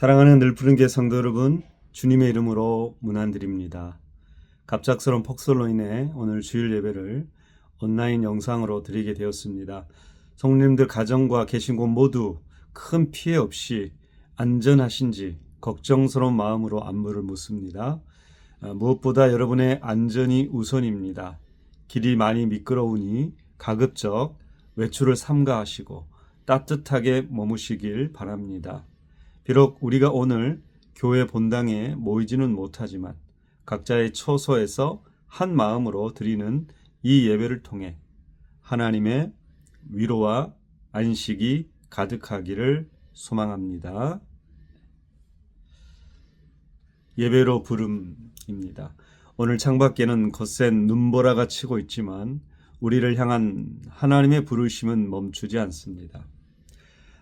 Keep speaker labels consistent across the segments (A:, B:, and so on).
A: 사랑하는 늘푸른교회 성도 여러분, 주님의 이름으로 문안드립니다. 갑작스러운 폭설로 인해 오늘 주일 예배를 온라인 영상으로 드리게 되었습니다. 성도님들 가정과 계신 곳 모두 큰 피해 없이 안전하신지 걱정스러운 마음으로 안부를 묻습니다. 무엇보다 여러분의 안전이 우선입니다. 길이 많이 미끄러우니 가급적 외출을 삼가하시고 따뜻하게 머무시길 바랍니다. 비록 우리가 오늘 교회 본당에 모이지는 못하지만 각자의 처소에서 한 마음으로 드리는 이 예배를 통해 하나님의 위로와 안식이 가득하기를 소망합니다. 예배로 부름입니다. 오늘 창밖에는 거센 눈보라가 치고 있지만 우리를 향한 하나님의 부르심은 멈추지 않습니다.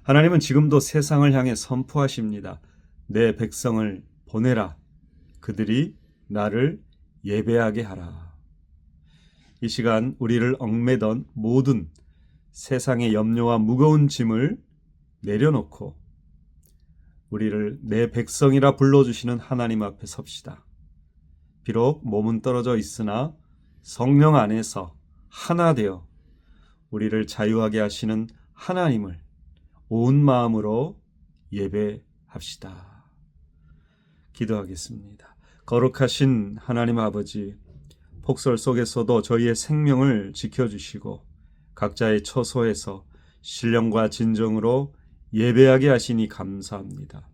A: 하나님은 지금도 세상을 향해 선포하십니다. 내 백성을 보내라. 그들이 나를 예배하게 하라. 이 시간 우리를 얽매던 모든 세상의 염려와 무거운 짐을 내려놓고 우리를 내 백성이라 불러주시는 하나님 앞에 섭시다. 비록 몸은 떨어져 있으나 성령 안에서 하나 되어 우리를 자유하게 하시는 하나님을 온 마음으로 예배합시다. 기도하겠습니다. 거룩하신 하나님 아버지, 폭설 속에서도 저희의 생명을 지켜주시고 각자의 처소에서 신령과 진정으로 예배하게 하시니 감사합니다.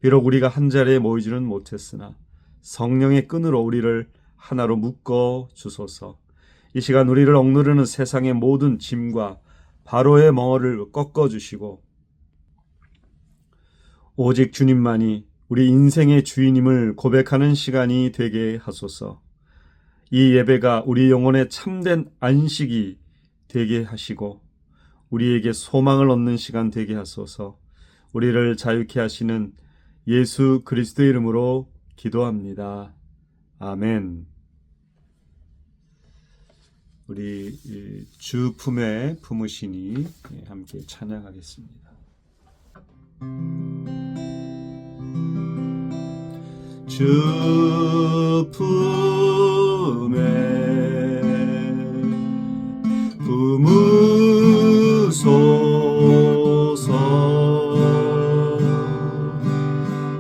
A: 비록 우리가 한 자리에 모이지는 못했으나 성령의 끈으로 우리를 하나로 묶어 주소서. 이 시간 우리를 억누르는 세상의 모든 짐과 바로의 멍어를 꺾어주시고 오직 주님만이 우리 인생의 주인임을 고백하는 시간이 되게 하소서. 이 예배가 우리 영혼의 참된 안식이 되게 하시고 우리에게 소망을 얻는 시간 되게 하소서. 우리를 자유케 하시는 예수 그리스도의 이름으로 기도합니다. 아멘. 우리 주 품에 품으시니 함께 찬양하겠습니다. 주 품에 품으소서.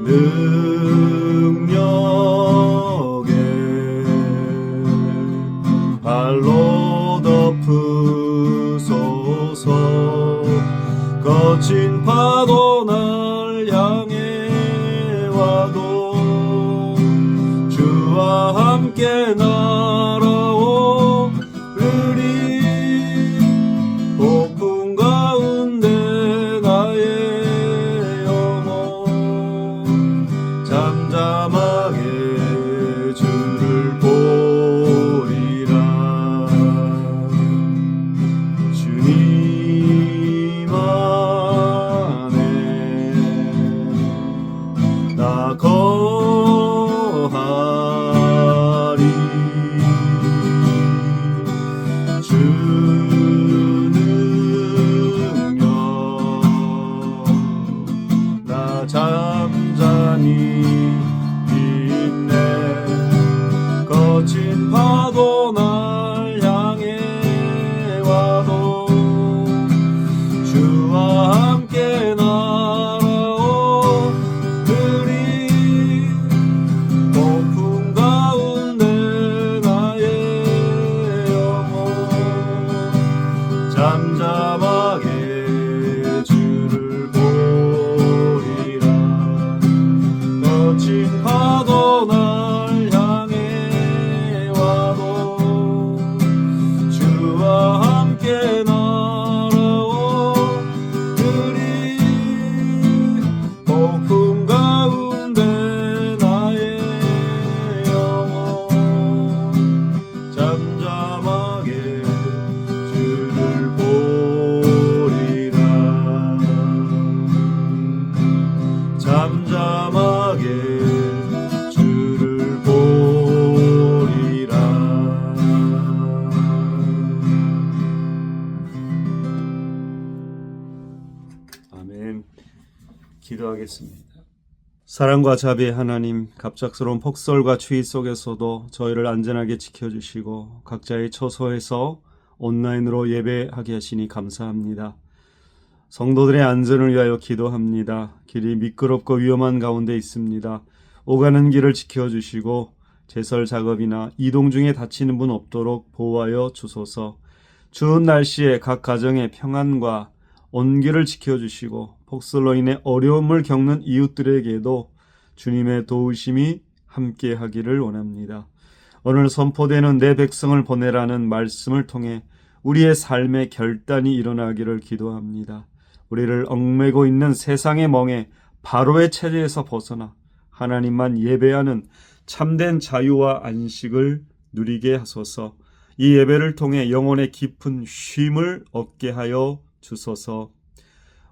A: 능력에 발로 덮으소서. 거친 파도 날 향해 와도 주와 함께 날아오르리. 폭풍 가운데 나의 영혼 잠잠하게 주를 보리라. 주님 안에 나 거하리. 주 능력 나 잠잠히 있네. 거친 파도 날 향해 와도 주와 함께 날아오르리. 폭풍 가운데 나의 영혼 잠잠하게 주를 보리라. 거친 파도 날 향해 와도 주와 함께 날아오르리. 폭풍 가운데 나의 영혼 잠잠하게 주를 보리라. 잠잠하게 주를 보리라. 아멘. 기도하겠습니다. 사랑과 자비의 하나님, 갑작스러운 폭설과 추위 속에서도 저희를 안전하게 지켜주시고 각자의 처소에서 온라인으로 예배하게 하시니 감사합니다. 성도들의 안전을 위하여 기도합니다. 길이 미끄럽고 위험한 가운데 있습니다. 오가는 길을 지켜주시고 제설 작업이나 이동 중에 다치는 분 없도록 보호하여 주소서. 추운 날씨에 각 가정의 평안과 온기를 지켜주시고 폭설로 인해 어려움을 겪는 이웃들에게도 주님의 도우심이 함께하기를 원합니다. 오늘 선포되는 내 백성을 보내라는 말씀을 통해 우리의 삶의 결단이 일어나기를 기도합니다. 우리를 얽매고 있는 세상의 멍에 바로의 체제에서 벗어나 하나님만 예배하는 참된 자유와 안식을 누리게 하소서. 이 예배를 통해 영혼의 깊은 쉼을 얻게 하여 주소서.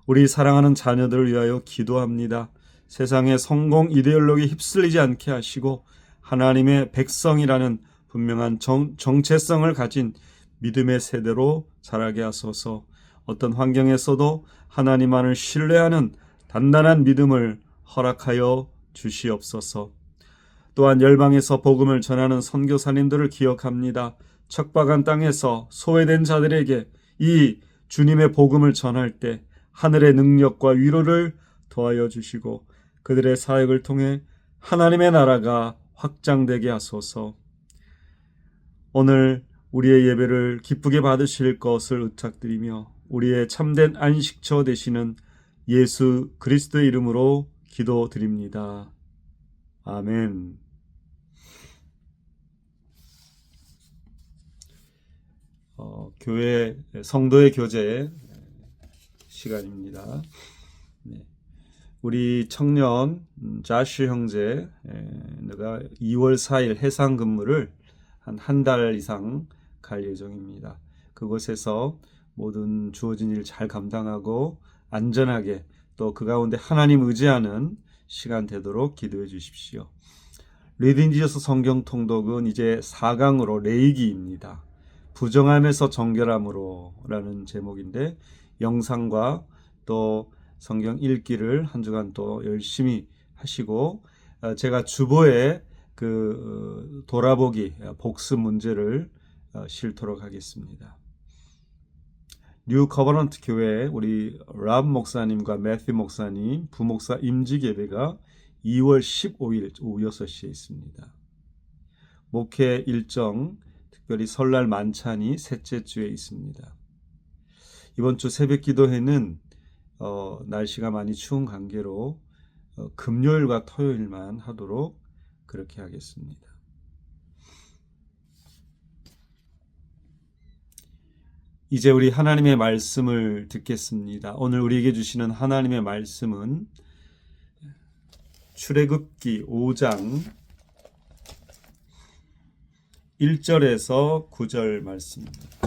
A: 우리 사랑하는 자녀들을 위하여 기도합니다. 세상의 성공 이데올로기에 휩쓸리지 않게 하시고 하나님의 백성이라는 분명한 정체성을 가진 믿음의 세대로 자라게 하소서. 어떤 환경에서도 하나님만을 신뢰하는 단단한 믿음을 허락하여 주시옵소서. 또한 열방에서 복음을 전하는 선교사님들을 기억합니다. 척박한 땅에서 소외된 자들에게 이 주님의 복음을 전할 때 하늘의 능력과 위로를 더하여 주시고 그들의 사역을 통해 하나님의 나라가 확장되게 하소서. 오늘 우리의 예배를 기쁘게 받으실 것을 의탁드리며 우리의 참된 안식처 되시는 예수 그리스도의 이름으로 기도드립니다. 아멘. 교회 성도의 교제 시간입니다. 네. 우리 청년 자슈 형제 내가 2월 4일 해상 근무를 한 달 이상 갈 예정입니다. 그곳에서 모든 주어진 일 잘 감당하고 안전하게 또 그 가운데 하나님 의지하는 시간 되도록 기도해 주십시오. 리딩 지저스 성경 통독은 이제 4강으로 레이기입니다. 부정함에서 정결함으로 라는 제목인데 영상과 또 성경 읽기를 한 주간 또 열심히 하시고 제가 주보에 그 돌아보기 복습 문제를 실도록 하겠습니다. 뉴 커버넌트 교회 우리 랍 목사님과 매튜 목사님 부목사 임직 예배가 2월 15일 오후 6시에 있습니다. 목회 일정 특별히 설날 만찬이 셋째 주에 있습니다. 이번 주 새벽 기도회는 날씨가 많이 추운 관계로 금요일과 토요일만 하도록 그렇게 하겠습니다. 이제 우리 하나님의 말씀을 듣겠습니다. 오늘 우리에게 주시는 하나님의 말씀은 출애굽기 5장 1절에서 9절 말씀입니다.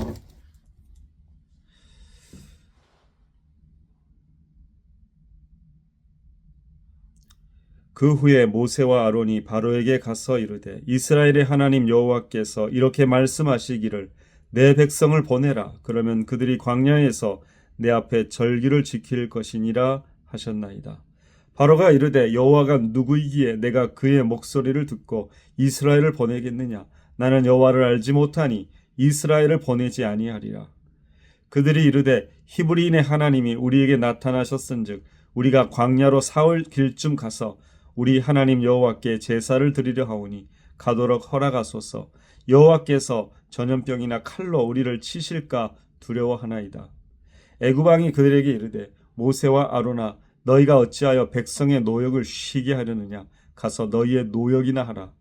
A: 그 후에 모세와 아론이 바로에게 가서 이르되 이스라엘의 하나님 여호와께서 이렇게 말씀하시기를 내 백성을 보내라. 그러면 그들이 광야에서 내 앞에 절기를 지킬 것이니라 하셨나이다. 바로가 이르되 여호와가 누구이기에 내가 그의 목소리를 듣고 이스라엘을 보내겠느냐. 나는 여호와를 알지 못하니 이스라엘을 보내지 아니하리라. 그들이 이르되 히브리인의 하나님이 우리에게 나타나셨은즉 우리가 광야로 사흘 길쯤 가서 우리 하나님 여호와께 제사를 드리려 하오니 가도록 허락하소서. 여호와께서 전염병이나 칼로 우리를 치실까 두려워하나이다. 애굽 왕이 그들에게 이르되 모세와 아론아 너희가 어찌하여 백성의 노역을 쉬게 하려느냐. 가서 너희의 노역이나 하라.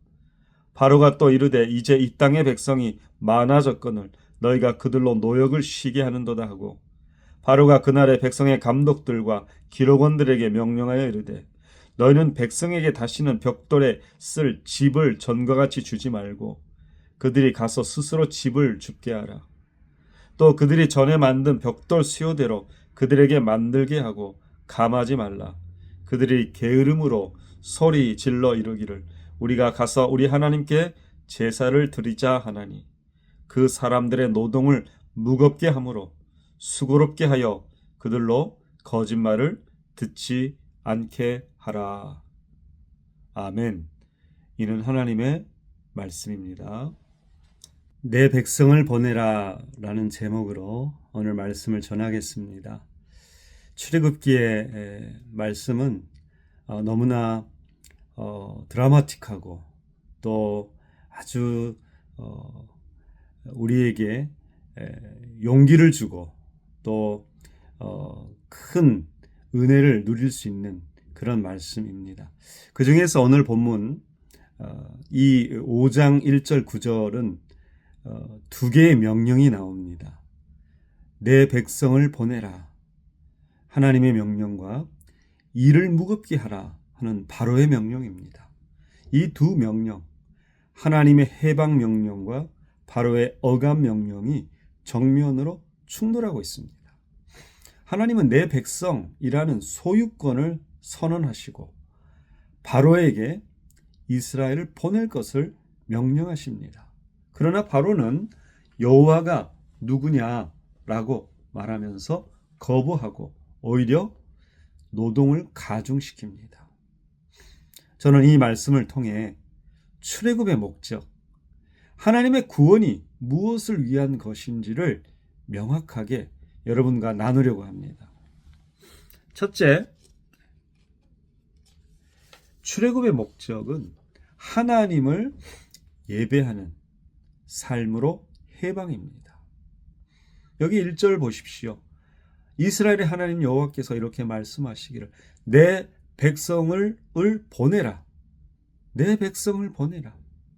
A: 바로가 또 이르되 이제 이 땅의 백성이 많아졌거늘 너희가 그들로 노역을 쉬게 하는도다 하고 바로가 그날의 백성의 감독들과 기록원들에게 명령하여 이르되 너희는 백성에게 다시는 벽돌에 쓸 집을 전과 같이 주지 말고 그들이 가서 스스로 집을 줍게 하라. 또 그들이 전에 만든 벽돌 수요대로 그들에게 만들게 하고 감하지 말라. 그들이 게으름으로 소리 질러 이르기를 우리가 가서 우리 하나님께 제사를 드리자 하나니 그 사람들의 노동을 무겁게 함으로 수고롭게 하여 그들로 거짓말을 듣지 않게 하라. 아멘. 이는 하나님의 말씀입니다. 내 백성을 보내라 라는 제목으로 오늘 말씀을 전하겠습니다. 출애굽기의 말씀은 너무나 드라마틱하고 또 아주 우리에게 용기를 주고 또 큰 은혜를 누릴 수 있는 그런 말씀입니다. 그 중에서 오늘 본문 이 5장 1절 9절은 두 개의 명령이 나옵니다. 내 백성을 보내라 하나님의 명령과 일을 무겁게 하라 하는 바로의 명령입니다. 이 두 명령, 하나님의 해방 명령과 바로의 억압 명령이 정면으로 충돌하고 있습니다. 하나님은 내 백성이라는 소유권을 선언하시고 바로에게 이스라엘을 보낼 것을 명령하십니다. 그러나 바로는 여호와가 누구냐라고 말하면서 거부하고 오히려 노동을 가중시킵니다. 저는 이 말씀을 통해 출애굽의 목적, 하나님의 구원이 무엇을 위한 것인지를 명확하게 여러분과 나누려고 합니다. 첫째, 출애굽의 목적은 하나님을 예배하는 삶으로 해방입니다. 여기 1절 보십시오. 이스라엘의 하나님 여호와께서 이렇게 말씀하시기를 내 백성을 보내라. 내 백성을 보내라.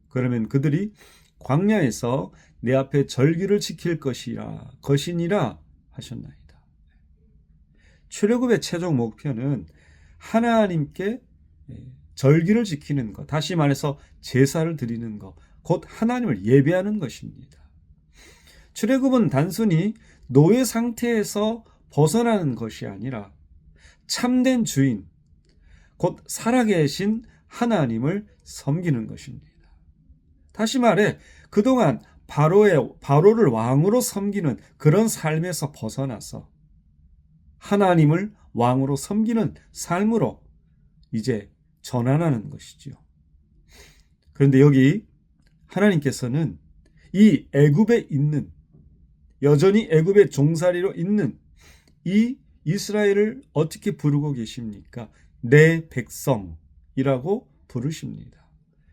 A: 그러면 그들이 광야에서 내 앞에 절기를 지킬 것이니라 하셨나이다. 출애굽의 최종 목표는 하나님께 절기를 지키는 것, 다시 말해서 제사를 드리는 것, 곧 하나님을 예배하는 것입니다. 출애굽은 단순히 노예 상태에서 벗어나는 것이 아니라 참된 주인, 곧 살아계신 하나님을 섬기는 것입니다. 다시 말해 그동안 바로를 왕으로 섬기는 그런 삶에서 벗어나서 하나님을 왕으로 섬기는 삶으로 이제 전환하는 것이지요. 그런데 여기 하나님께서는 이 애굽에 있는, 여전히 애굽의 종살이로 있는 이 이스라엘을 어떻게 부르고 계십니까? 내 백성이라고 부르십니다.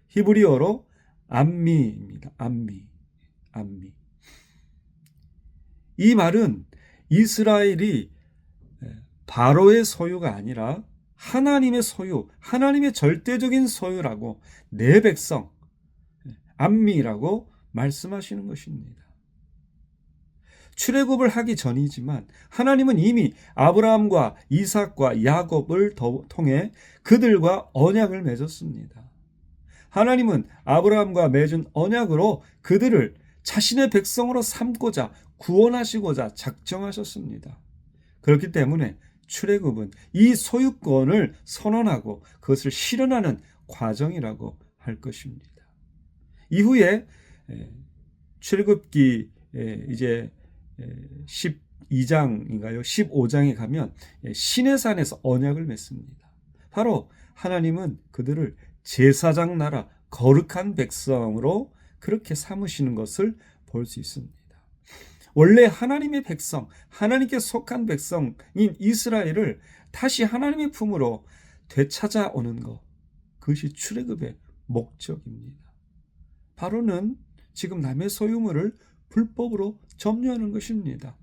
A: 히브리어로 암미입니다. 암미. 이 말은 이스라엘이 바로의 소유가 아니라 하나님의 소유, 하나님의 절대적인 소유라고 내 백성, 암미라고 말씀하시는 것입니다. 출애굽을 하기 전이지만 하나님은 이미 아브라함과 이삭과 야곱을 통해 그들과 언약을 맺었습니다. 하나님은 아브라함과 맺은 언약으로 그들을 자신의 백성으로 삼고자 구원하시고자 작정하셨습니다. 그렇기 때문에 출애굽은 이 소유권을 선언하고 그것을 실현하는 과정이라고 할 것입니다. 이후에 출애굽기 이제 12장인가요? 15장에 가면 시내산에서 언약을 맺습니다. 바로 하나님은 그들을 제사장 나라, 거룩한 백성으로 그렇게 삼으시는 것을 볼 수 있습니다. 원래 하나님의 백성, 하나님께 속한 백성인 이스라엘을 다시 하나님의 품으로 되찾아오는 것, 그것이 출애굽의 목적입니다. 바로는 지금 남의 소유물을 불법으로 점유하는 것입니다.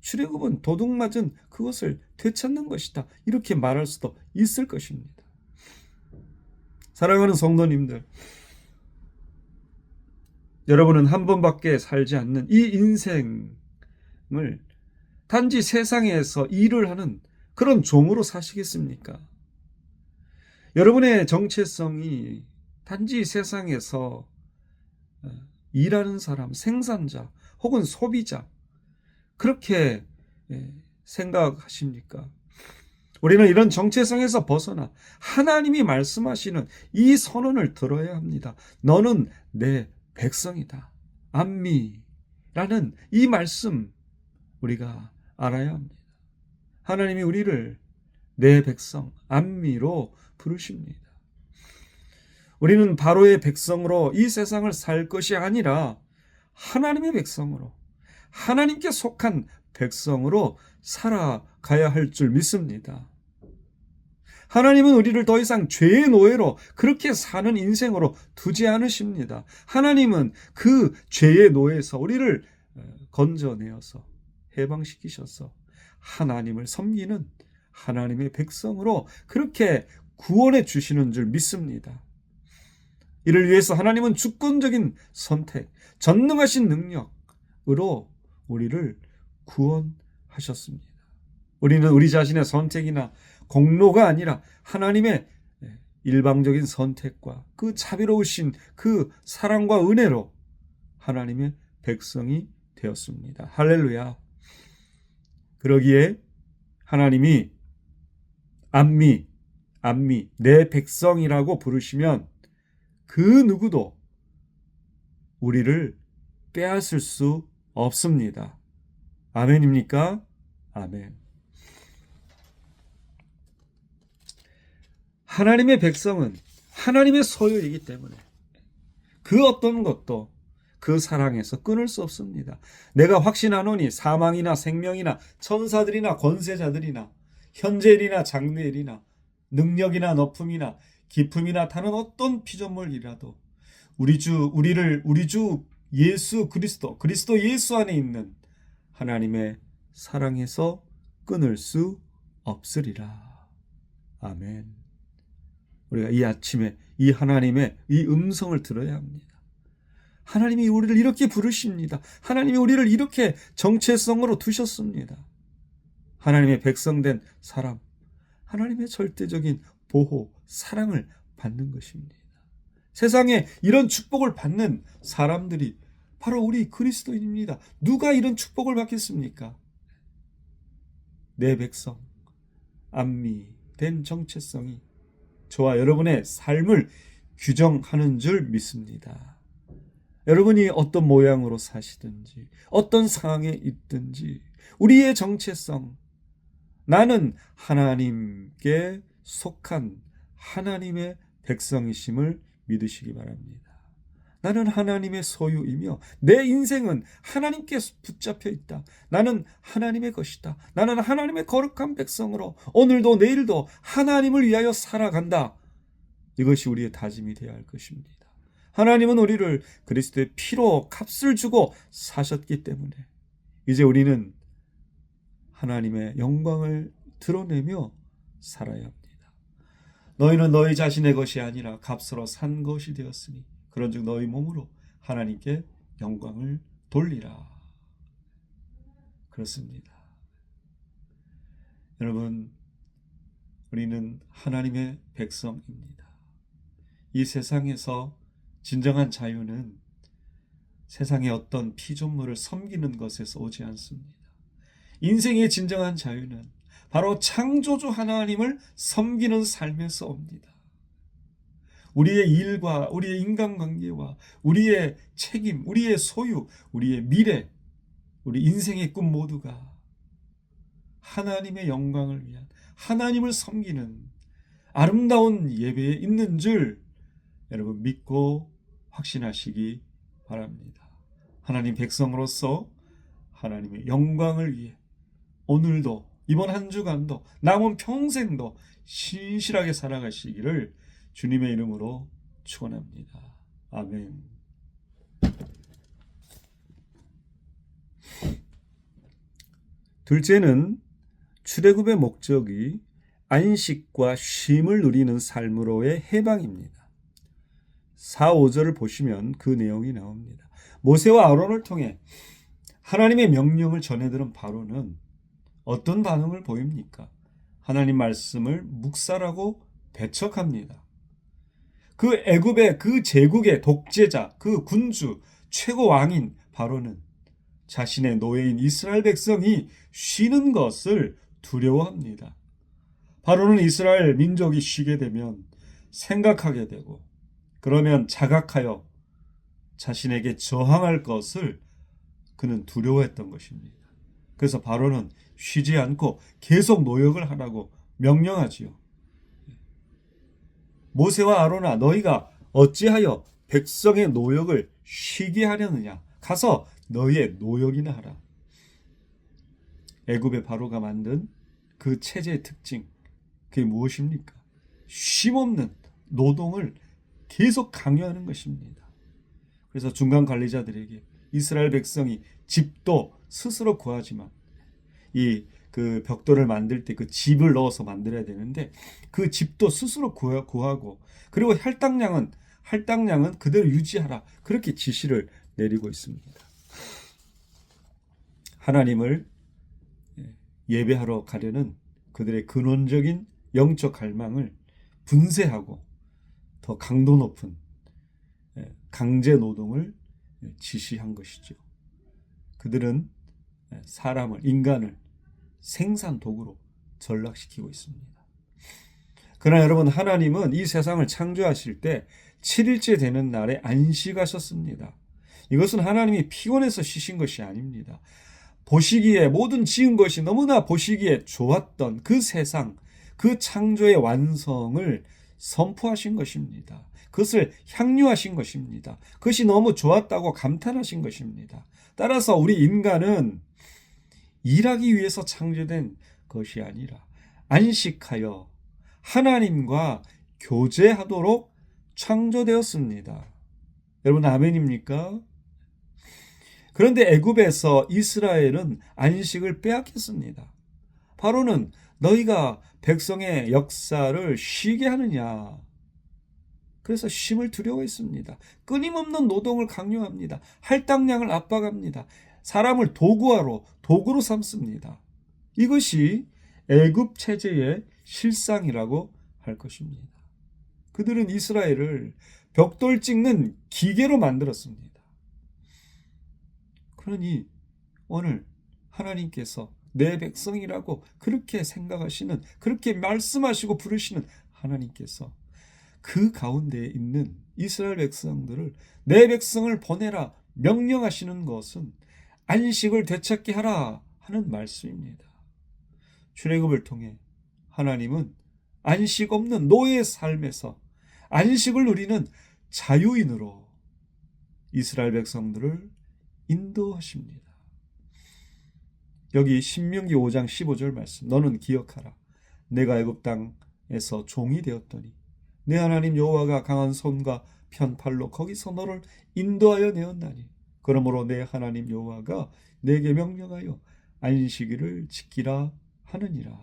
A: 출애굽은 도둑맞은 그것을 되찾는 것이다. 이렇게 말할 수도 있을 것입니다. 사랑하는 성도님들, 여러분은 한 번밖에 살지 않는 이 인생을 단지 세상에서 일을 하는 그런 종으로 사시겠습니까? 여러분의 정체성이 단지 세상에서 일하는 사람, 생산자 혹은 소비자, 그렇게 생각하십니까? 우리는 이런 정체성에서 벗어나 하나님이 말씀하시는 이 선언을 들어야 합니다. 너는 내 백성이다. 암미라는 이 말씀 우리가 알아야 합니다. 하나님이 우리를 내 백성, 암미로 부르십니다. 우리는 바로의 백성으로 이 세상을 살 것이 아니라 하나님의 백성으로, 하나님께 속한 백성으로 살아가야 할 줄 믿습니다. 하나님은 우리를 더 이상 죄의 노예로 그렇게 사는 인생으로 두지 않으십니다. 하나님은 그 죄의 노예에서 우리를 건져내어서 해방시키셔서 하나님을 섬기는 하나님의 백성으로 그렇게 구원해 주시는 줄 믿습니다. 이를 위해서 하나님은 주권적인 선택, 전능하신 능력으로 우리를 구원하셨습니다. 우리는 우리 자신의 선택이나 공로가 아니라 하나님의 일방적인 선택과 그 자비로우신 그 사랑과 은혜로 하나님의 백성이 되었습니다. 할렐루야. 그러기에 하나님이 암미, 내 백성이라고 부르시면 그 누구도 우리를 빼앗을 수 없습니다. 아멘입니까? 아멘. 하나님의 백성은 하나님의 소유이기 때문에 그 어떤 것도 그 사랑에서 끊을 수 없습니다. 내가 확신하노니 사망이나 생명이나 천사들이나 권세자들이나 현재일이나 장래일이나 능력이나 높음이나 기품이나 다른 어떤 피조물이라도 우리 주 예수 그리스도 예수 안에 있는 하나님의 사랑에서 끊을 수 없으리라. 아멘. 우리가 이 아침에 이 하나님의 이 음성을 들어야 합니다. 하나님이 우리를 이렇게 부르십니다. 하나님이 우리를 이렇게 정체성으로 두셨습니다. 하나님의 백성된 사람, 하나님의 절대적인 보호, 사랑을 받는 것입니다. 세상에 이런 축복을 받는 사람들이 바로 우리 그리스도인입니다. 누가 이런 축복을 받겠습니까? 내 백성, 암미된 정체성이 저와 여러분의 삶을 규정하는 줄 믿습니다. 여러분이 어떤 모양으로 사시든지 어떤 상황에 있든지 우리의 정체성, 나는 하나님께 속한 하나님의 백성이심을 믿으시기 바랍니다. 나는 하나님의 소유이며 내 인생은 하나님께 붙잡혀 있다. 나는 하나님의 것이다. 나는 하나님의 거룩한 백성으로 오늘도 내일도 하나님을 위하여 살아간다. 이것이 우리의 다짐이 되어야 할 것입니다. 하나님은 우리를 그리스도의 피로 값을 주고 사셨기 때문에 이제 우리는 하나님의 영광을 드러내며 살아야 합니다. 너희는 너희 자신의 것이 아니라 값으로 산 것이 되었으니 그런즉 너희 몸으로 하나님께 영광을 돌리라. 그렇습니다. 여러분, 우리는 하나님의 백성입니다. 이 세상에서 진정한 자유는 세상의 어떤 피조물을 섬기는 것에서 오지 않습니다. 인생의 진정한 자유는 바로 창조주 하나님을 섬기는 삶에서 옵니다. 우리의 일과 우리의 인간관계와 우리의 책임, 우리의 소유, 우리의 미래, 우리 인생의 꿈 모두가 하나님의 영광을 위한 하나님을 섬기는 아름다운 예배에 있는 줄 여러분 믿고 확신하시기 바랍니다. 하나님 백성으로서 하나님의 영광을 위해 오늘도 이번 한 주간도 남은 평생도 신실하게 살아가시기를 주님의 이름으로 축원합니다. 아멘. 둘째는 출애굽의 목적이 안식과 쉼을 누리는 삶으로의 해방입니다. 4, 5절을 보시면 그 내용이 나옵니다. 모세와 아론을 통해 하나님의 명령을 전해들은 바로는 어떤 반응을 보입니까? 하나님 말씀을 묵살하고 배척합니다. 그 애굽의 그 제국의 독재자, 그 군주, 최고 왕인 바로는 자신의 노예인 이스라엘 백성이 쉬는 것을 두려워합니다. 바로는 이스라엘 민족이 쉬게 되면 생각하게 되고 그러면 자각하여 자신에게 저항할 것을 그는 두려워했던 것입니다. 그래서 바로는 쉬지 않고 계속 노역을 하라고 명령하지요. 모세와 아론아, 너희가 어찌하여 백성의 노역을 쉬게 하려느냐. 가서 너희의 노역이나 하라. 애굽의 바로가 만든 그 체제의 특징, 그게 무엇입니까? 쉼없는 노동을 계속 강요하는 것입니다. 그래서 중간 관리자들에게 이스라엘 백성이 집도 스스로 구하지만 그 벽돌을 만들 때 그 집을 넣어서 만들어야 되는데 그 집도 스스로 구하고 그리고 할당량은 그대로 유지하라. 그렇게 지시를 내리고 있습니다. 하나님을 예배하러 가려는 그들의 근원적인 영적 갈망을 분쇄하고 더 강도 높은 강제 노동을 지시한 것이죠. 그들은 인간을 생산 도구로 전락시키고 있습니다. 그러나 여러분, 하나님은 이 세상을 창조하실 때 7일째 되는 날에 안식하셨습니다. 이것은 하나님이 피곤해서 쉬신 것이 아닙니다. 보시기에 모든 지은 것이 너무나 보시기에 좋았던 그 세상, 그 창조의 완성을 선포하신 것입니다. 그것을 향유하신 것입니다. 그것이 너무 좋았다고 감탄하신 것입니다. 따라서 우리 인간은 일하기 위해서 창조된 것이 아니라 안식하여 하나님과 교제하도록 창조되었습니다. 여러분, 아멘입니까? 그런데 애굽에서 이스라엘은 안식을 빼앗겼습니다. 바로는 너희가 백성의 역사를 쉬게 하느냐. 그래서 쉼을 두려워했습니다. 끊임없는 노동을 강요합니다. 할당량을 압박합니다. 사람을 도구로 삼습니다. 이것이 애굽 체제의 실상이라고 할 것입니다. 그들은 이스라엘을 벽돌 찍는 기계로 만들었습니다. 그러니 오늘 하나님께서 내 백성이라고 그렇게 생각하시는, 그렇게 말씀하시고 부르시는 하나님께서 그 가운데 있는 이스라엘 백성들을 내 백성을 보내라 명령하시는 것은 안식을 되찾게 하라 하는 말씀입니다. 출애굽을 통해 하나님은 안식 없는 노예의 삶에서 안식을 누리는 자유인으로 이스라엘 백성들을 인도하십니다. 여기 신명기 5장 15절 말씀, 너는 기억하라. 내가 애굽 땅에서 종이 되었더니 내 하나님 여호와가 강한 손과 편팔로 거기서 너를 인도하여 내었나니 그러므로 내 하나님 여호와가 내게 명령하여 안식일을 지키라 하느니라.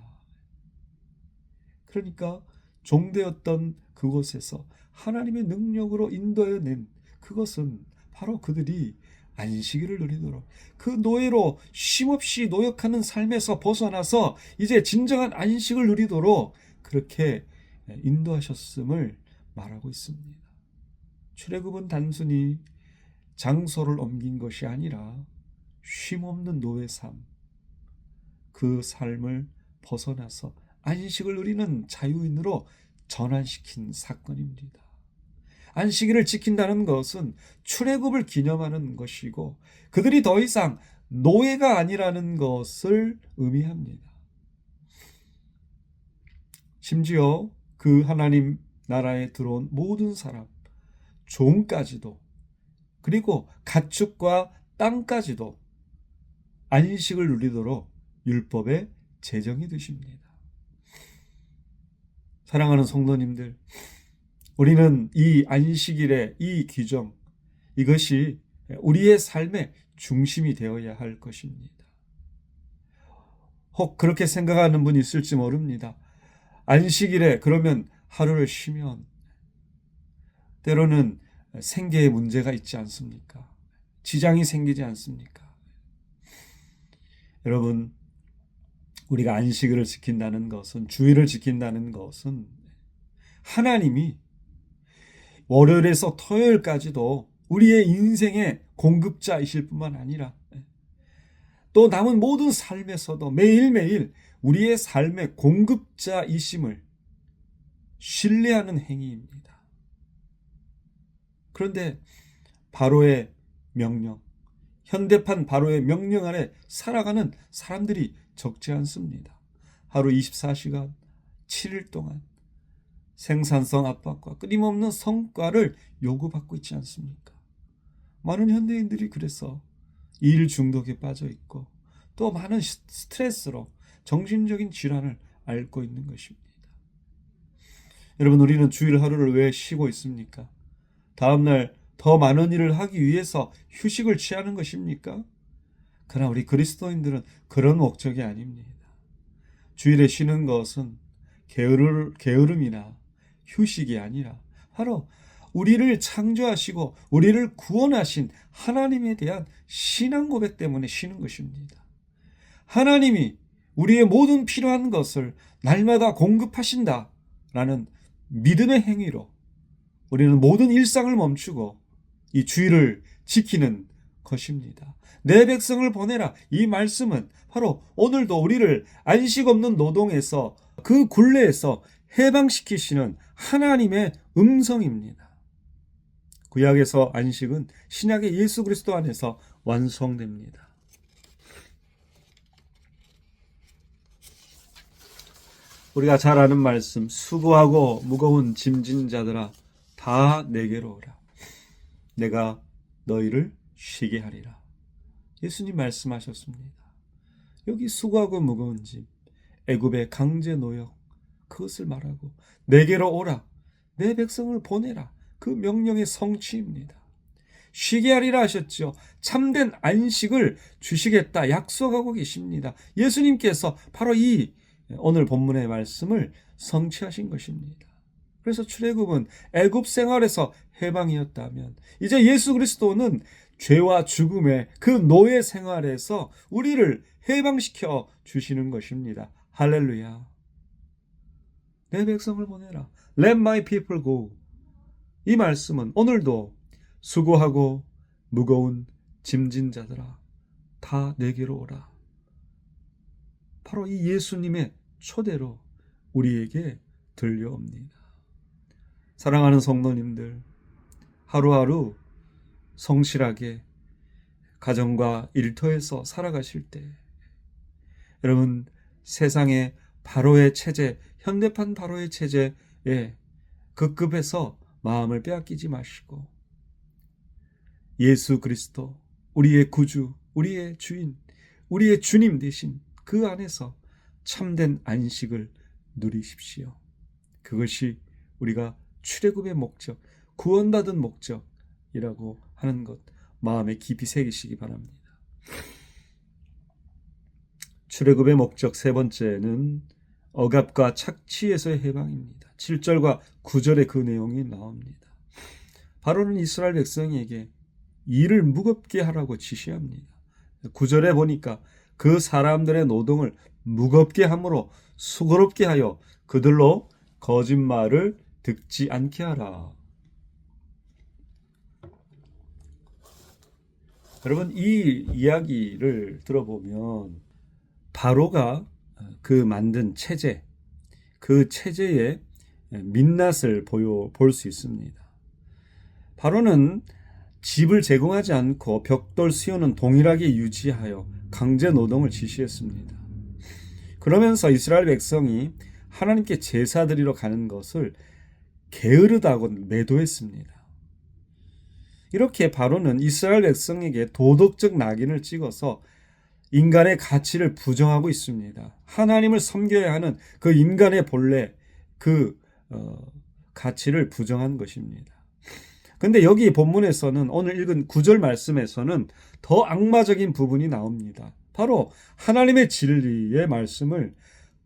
A: 그러니까 종되었던 그곳에서 하나님의 능력으로 인도하여 낸 그것은 바로 그들이 안식일을 누리도록, 그 노예로 쉼없이 노역하는 삶에서 벗어나서 이제 진정한 안식을 누리도록 그렇게 인도하셨음을 말하고 있습니다. 출애굽은 단순히 장소를 옮긴 것이 아니라 쉼없는 노예 삶, 그 삶을 벗어나서 안식을 누리는 자유인으로 전환시킨 사건입니다. 안식일을 지킨다는 것은 출애굽을 기념하는 것이고 그들이 더 이상 노예가 아니라는 것을 의미합니다. 심지어 그 하나님 나라에 들어온 모든 사람, 종까지도, 그리고 가축과 땅까지도 안식을 누리도록 율법에 제정이 되십니다. 사랑하는 성도님들, 우리는 이 안식일의 이 규정, 이것이 우리의 삶의 중심이 되어야 할 것입니다. 혹 그렇게 생각하는 분이 있을지 모릅니다. 안식일에 그러면 하루를 쉬면 때로는 생계에 문제가 있지 않습니까? 지장이 생기지 않습니까? 여러분, 우리가 안식일을 지킨다는 것은, 주일을 지킨다는 것은 하나님이 월요일에서 토요일까지도 우리의 인생의 공급자이실 뿐만 아니라 또 남은 모든 삶에서도 매일매일 우리의 삶의 공급자이심을 신뢰하는 행위입니다. 그런데 바로의 명령, 현대판 바로의 명령 아래 살아가는 사람들이 적지 않습니다. 하루 24시간, 7일 동안 생산성 압박과 끊임없는 성과를 요구받고 있지 않습니까? 많은 현대인들이 그래서 일 중독에 빠져 있고 또 많은 스트레스로 정신적인 질환을 앓고 있는 것입니다. 여러분, 우리는 주일 하루를 왜 쉬고 있습니까? 다음날 더 많은 일을 하기 위해서 휴식을 취하는 것입니까? 그러나 우리 그리스도인들은 그런 목적이 아닙니다. 주일에 쉬는 것은 게으름이나 휴식이 아니라 바로 우리를 창조하시고 우리를 구원하신 하나님에 대한 신앙 고백 때문에 쉬는 것입니다. 하나님이 우리의 모든 필요한 것을 날마다 공급하신다라는 믿음의 행위로 우리는 모든 일상을 멈추고 이 주일을 지키는 것입니다. 내 백성을 보내라. 이 말씀은 바로 오늘도 우리를 안식 없는 노동에서 그 굴레에서 해방시키시는 하나님의 음성입니다. 구약에서 안식은 신약의 예수 그리스도 안에서 완성됩니다. 우리가 잘 아는 말씀, 수고하고 무거운 짐진 자들아 다 내게로 오라. 내가 너희를 쉬게 하리라. 예수님 말씀하셨습니다. 여기 수고하고 무거운 짐, 애굽의 강제 노역, 그것을 말하고 내게로 오라. 내 백성을 보내라. 그 명령의 성취입니다. 쉬게 하리라 하셨죠. 참된 안식을 주시겠다 약속하고 계십니다. 예수님께서 바로 이 오늘 본문의 말씀을 성취하신 것입니다. 그래서 출애굽은 애굽 생활에서 해방이었다면 이제 예수 그리스도는 죄와 죽음의 그 노예 생활에서 우리를 해방시켜 주시는 것입니다. 할렐루야. 내 백성을 보내라. Let my people go. 이 말씀은 오늘도 수고하고 무거운 짐진 자들아 다 내게로 오라. 바로 이 예수님의 초대로 우리에게 들려옵니다. 사랑하는 성도님들, 하루하루 성실하게 가정과 일터에서 살아가실 때 여러분, 세상의 바로의 체제, 현대판 바로의 체제에 급급해서 마음을 빼앗기지 마시고 예수 그리스도, 우리의 구주, 우리의 주인, 우리의 주님 되신 그 안에서 참된 안식을 누리십시오. 그것이 우리가 출애굽의 목적, 구원받은 목적이라고 하는 것 마음에 깊이 새기시기 바랍니다. 출애굽의 목적 세 번째는 억압과 착취에서의 해방입니다. 7절과 9절에 그 내용이 나옵니다. 바로는 이스라엘 백성에게 일을 무겁게 하라고 지시합니다. 9절에 보니까 그 사람들의 노동을 무겁게 함으로 수고롭게 하여 그들로 거짓말을 듣지 않게 하라. 여러분, 이 이야기를 들어보면 바로가 그 만든 체제, 그 체제의 민낯을 볼 수 있습니다. 바로는 집을 제공하지 않고 벽돌 수요는 동일하게 유지하여 강제 노동을 지시했습니다. 그러면서 이스라엘 백성이 하나님께 제사 드리러 가는 것을 게으르다고 매도했습니다. 이렇게 바로는 이스라엘 백성에게 도덕적 낙인을 찍어서 인간의 가치를 부정하고 있습니다. 하나님을 섬겨야 하는 그 인간의 본래 그 가치를 부정한 것입니다. 근데 여기 본문에서는 오늘 읽은 9절 말씀에서는 더 악마적인 부분이 나옵니다. 바로 하나님의 진리의 말씀을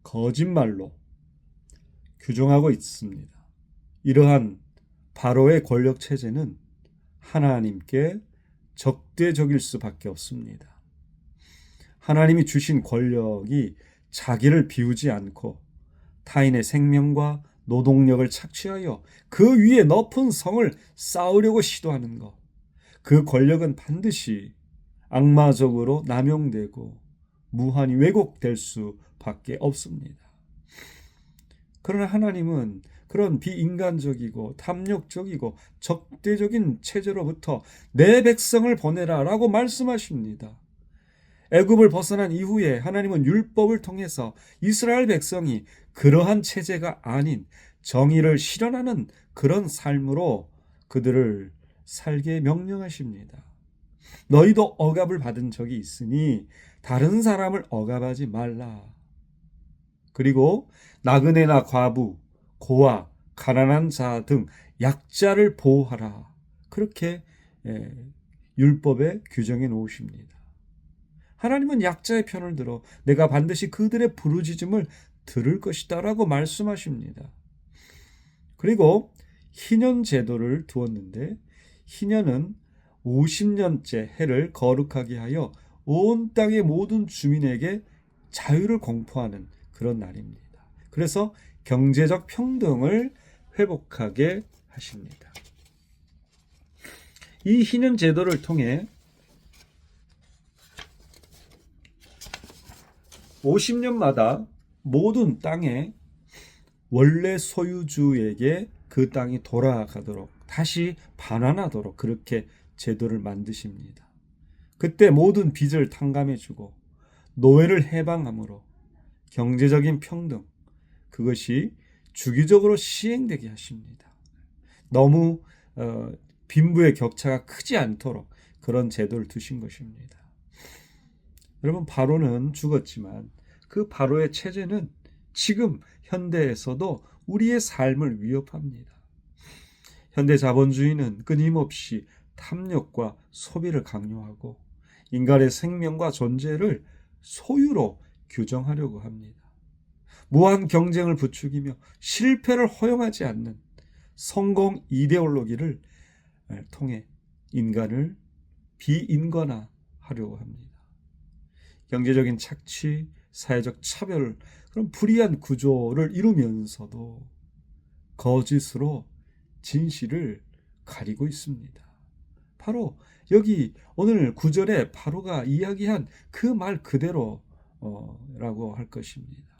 A: 거짓말로 규정하고 있습니다. 이러한 바로의 권력 체제는 하나님께 적대적일 수밖에 없습니다. 하나님이 주신 권력이 자기를 비우지 않고 타인의 생명과 노동력을 착취하여 그 위에 높은 성을 쌓으려고 시도하는 것, 그 권력은 반드시 악마적으로 남용되고 무한히 왜곡될 수밖에 없습니다. 그러나 하나님은 그런 비인간적이고 탐욕적이고 적대적인 체제로부터 내 백성을 보내라라고 말씀하십니다. 애굽을 벗어난 이후에 하나님은 율법을 통해서 이스라엘 백성이 그러한 체제가 아닌 정의를 실현하는 그런 삶으로 그들을 살게 명령하십니다. 너희도 억압을 받은 적이 있으니 다른 사람을 억압하지 말라. 그리고 나그네나 과부, 고아, 가난한 자 등 약자를 보호하라. 그렇게 율법에 규정해 놓으십니다. 하나님은 약자의 편을 들어 내가 반드시 그들의 부르짖음을 들을 것이다 라고 말씀하십니다. 그리고 희년 제도를 두었는데, 희년은 50년째 해를 거룩하게 하여 온 땅의 모든 주민에게 자유를 공포하는 그런 날입니다. 그래서 경제적 평등을 회복하게 하십니다. 이 희년 제도를 통해 50년마다 모든 땅의 원래 소유주에게 그 땅이 돌아가도록, 다시 반환하도록 그렇게 제도를 만드십니다. 그때 모든 빚을 탕감해주고 노예를 해방함으로 경제적인 평등, 그것이 주기적으로 시행되게 하십니다. 너무 빈부의 격차가 크지 않도록 그런 제도를 두신 것입니다. 여러분, 바로는 죽었지만 그 바로의 체제는 지금 현대에서도 우리의 삶을 위협합니다. 현대 자본주의는 끊임없이 탐욕과 소비를 강요하고 인간의 생명과 존재를 소유로 규정하려고 합니다. 무한 경쟁을 부추기며 실패를 허용하지 않는 성공 이데올로기를 통해 인간을 비인간화하려고 합니다. 경제적인 착취, 사회적 차별, 그런 불이한 구조를 이루면서도 거짓으로 진실을 가리고 있습니다. 바로 여기 오늘 9절에 바로가 이야기한 그 말 그대로라고 할 것입니다.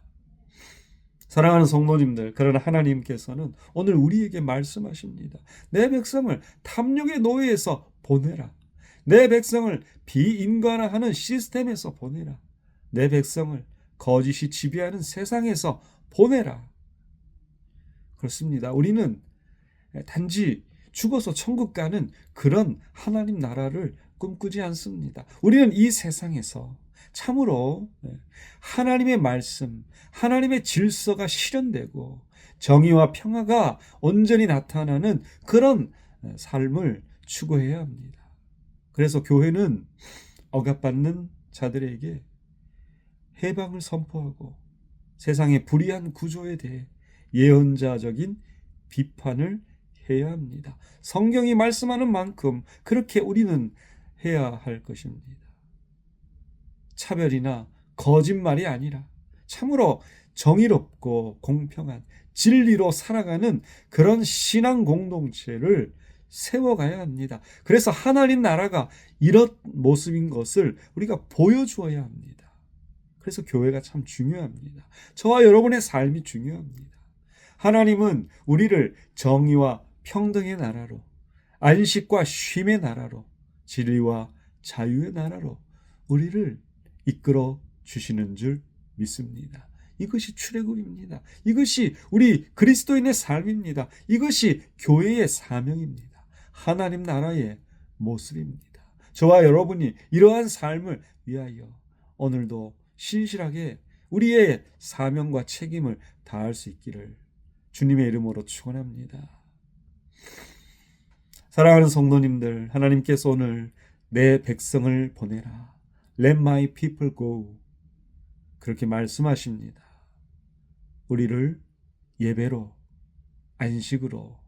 A: 사랑하는 성도님들, 그러나 하나님께서는 오늘 우리에게 말씀하십니다. 내 백성을 탐욕의 노예에서 보내라. 내 백성을 비인간화하는 시스템에서 보내라. 내 백성을 거짓이 지배하는 세상에서 보내라. 그렇습니다. 우리는 단지 죽어서 천국 가는 그런 하나님 나라를 꿈꾸지 않습니다. 우리는 이 세상에서 참으로 하나님의 말씀, 하나님의 질서가 실현되고 정의와 평화가 온전히 나타나는 그런 삶을 추구해야 합니다. 그래서 교회는 억압받는 자들에게 해방을 선포하고 세상의 불의한 구조에 대해 예언자적인 비판을 해야 합니다. 성경이 말씀하는 만큼 그렇게 우리는 해야 할 것입니다. 차별이나 거짓말이 아니라 참으로 정의롭고 공평한 진리로 살아가는 그런 신앙 공동체를 세워가야 합니다. 그래서 하나님 나라가 이런 모습인 것을 우리가 보여주어야 합니다. 그래서 교회가 참 중요합니다. 저와 여러분의 삶이 중요합니다. 하나님은 우리를 정의와 평등의 나라로, 안식과 쉼의 나라로, 진리와 자유의 나라로 우리를 이끌어 주시는 줄 믿습니다. 이것이 출애굽입니다. 이것이 우리 그리스도인의 삶입니다. 이것이 교회의 사명입니다. 하나님 나라의 모습입니다. 저와 여러분이 이러한 삶을 위하여 오늘도 신실하게 우리의 사명과 책임을 다할 수 있기를 주님의 이름으로 축원합니다. 사랑하는 성도님들, 하나님께서 오늘 내 백성을 보내라. Let my people go. 그렇게 말씀하십니다. 우리를 예배로, 안식으로,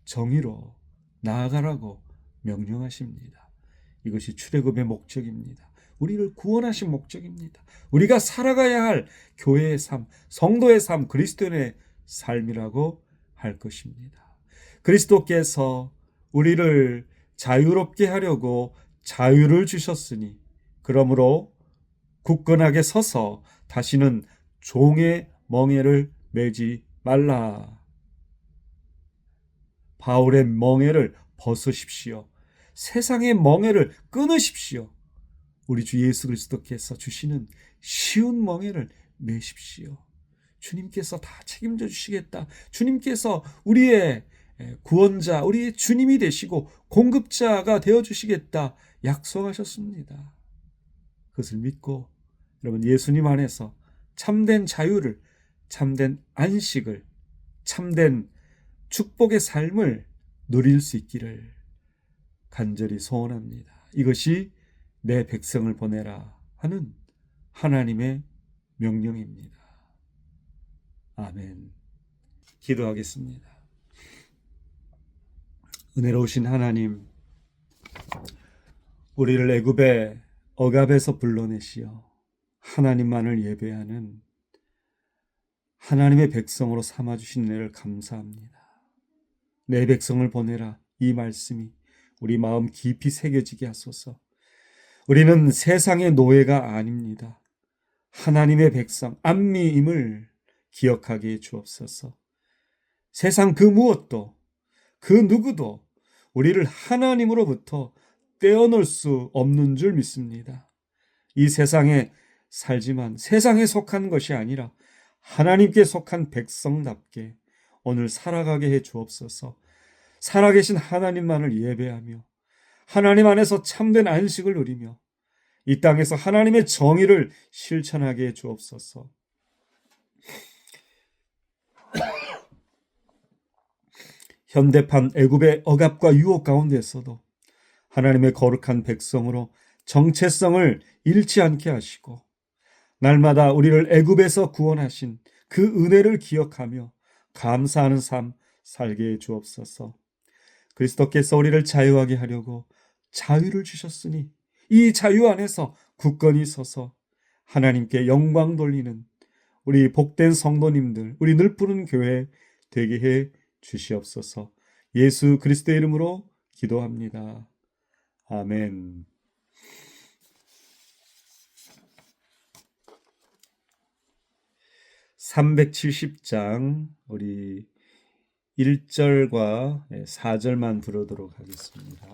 A: 정의로 나아가라고 명령하십니다. 이것이 출애굽의 목적입니다. 우리를 구원하신 목적입니다. 우리가 살아가야 할 교회의 삶, 성도의 삶, 그리스도인의 삶이라고 할 것입니다. 그리스도께서 우리를 자유롭게 하려고 자유를 주셨으니 그러므로 굳건하게 서서 다시는 종의 멍에를 매지 말라. 바울의 멍에를 벗으십시오. 세상의 멍에를 끊으십시오. 우리 주 예수 그리스도께서 주시는 쉬운 멍에를 매십시오. 주님께서 다 책임져 주시겠다. 주님께서 우리의 구원자, 우리의 주님이 되시고 공급자가 되어 주시겠다 약속하셨습니다. 그것을 믿고 여러분 예수님 안에서 참된 자유를, 참된 안식을, 참된 축복의 삶을 누릴 수 있기를 간절히 소원합니다. 이것이 내 백성을 보내라 하는 하나님의 명령입니다. 아멘. 기도하겠습니다. 은혜로우신 하나님, 우리를 애굽의 억압에서 불러내시어 하나님만을 예배하는 하나님의 백성으로 삼아주신 은혜를 감사합니다. 내 백성을 보내라, 이 말씀이 우리 마음 깊이 새겨지게 하소서. 우리는 세상의 노예가 아닙니다. 하나님의 백성, 안미임을 기억하게 해 주옵소서. 세상 그 무엇도, 그 누구도 우리를 하나님으로부터 떼어놓을 수 없는 줄 믿습니다. 이 세상에 살지만 세상에 속한 것이 아니라 하나님께 속한 백성답게 오늘 살아가게 해 주옵소서. 살아계신 하나님만을 예배하며 하나님 안에서 참된 안식을 누리며 이 땅에서 하나님의 정의를 실천하게 해 주옵소서. 현대판 애굽의 억압과 유혹 가운데서도 하나님의 거룩한 백성으로 정체성을 잃지 않게 하시고 날마다 우리를 애굽에서 구원하신 그 은혜를 기억하며 감사하는 삶 살게 해 주옵소서. 그리스도께서 우리를 자유하게 하려고 자유를 주셨으니 이 자유 안에서 굳건히 서서 하나님께 영광 돌리는 우리 복된 성도님들, 우리 늘 푸른 교회 되게 해 주시옵소서. 예수 그리스도의 이름으로 기도합니다. 아멘. (370장) 우리 1절과 4절만 부르도록 하겠습니다.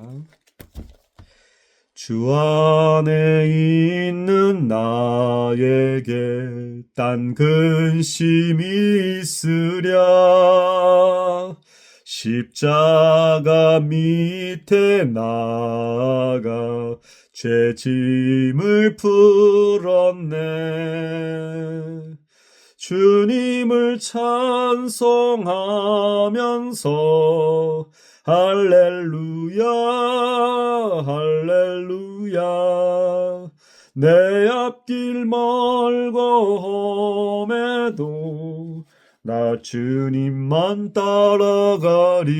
A: 주 안에 있는 나에게 딴 근심이 있으랴. 십자가 밑에 나아가 죄 짐을 풀었네. 주님을 찬송하면서 할렐루야 할렐루야. 내 앞길 멀고 험해도 나 주님만 따라가리.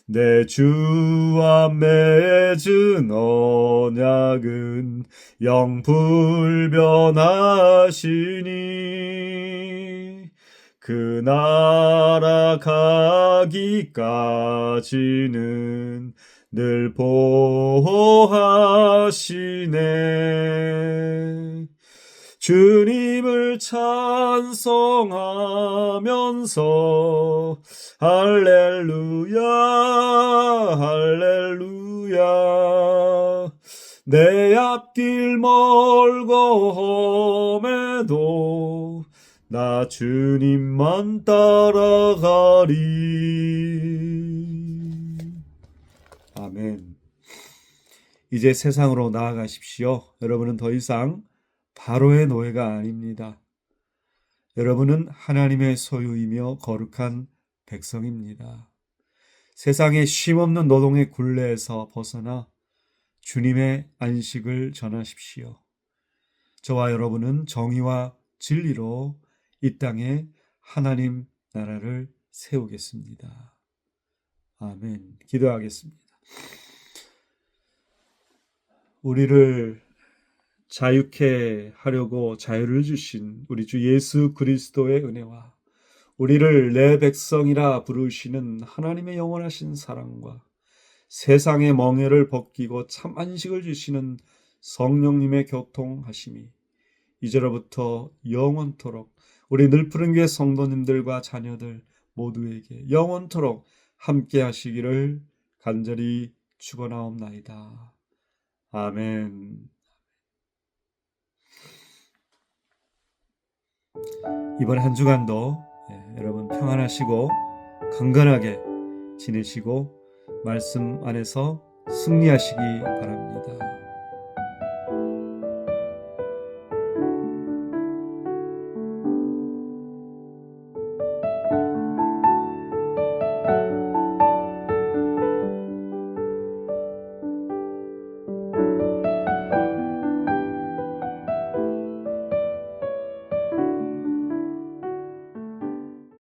A: 내 주와 맺은 언약은 영불변하시니 그 나라 가기까지는 늘 보호하시네. 주님을 찬송하면서 할렐루야 할렐루야. 내 앞길 멀고 험해도 나 주님만 따라가리. 아멘. 이제 세상으로 나아가십시오. 여러분은 더 이상 바로의 노예가 아닙니다. 여러분은 하나님의 소유이며 거룩한 백성입니다. 세상의 쉼없는 노동의 굴레에서 벗어나 주님의 안식을 전하십시오. 저와 여러분은 정의와 진리로 이 땅에 하나님 나라를 세우겠습니다. 아멘. 기도하겠습니다. 우리를 자유케 하려고 자유를 주신 우리 주 예수 그리스도의 은혜와 우리를 내 백성이라 부르시는 하나님의 영원하신 사랑과 세상의 멍에를 벗기고 참 안식을 주시는 성령님의 교통하심이 이제로부터 영원토록 우리 늘푸른 교회 성도님들과 자녀들 모두에게 영원토록 함께 하시기를 간절히 축원하옵나이다. 아멘. 이번 한 주간도 여러분 평안하시고 강건하게 지내시고 말씀 안에서 승리하시기 바랍니다.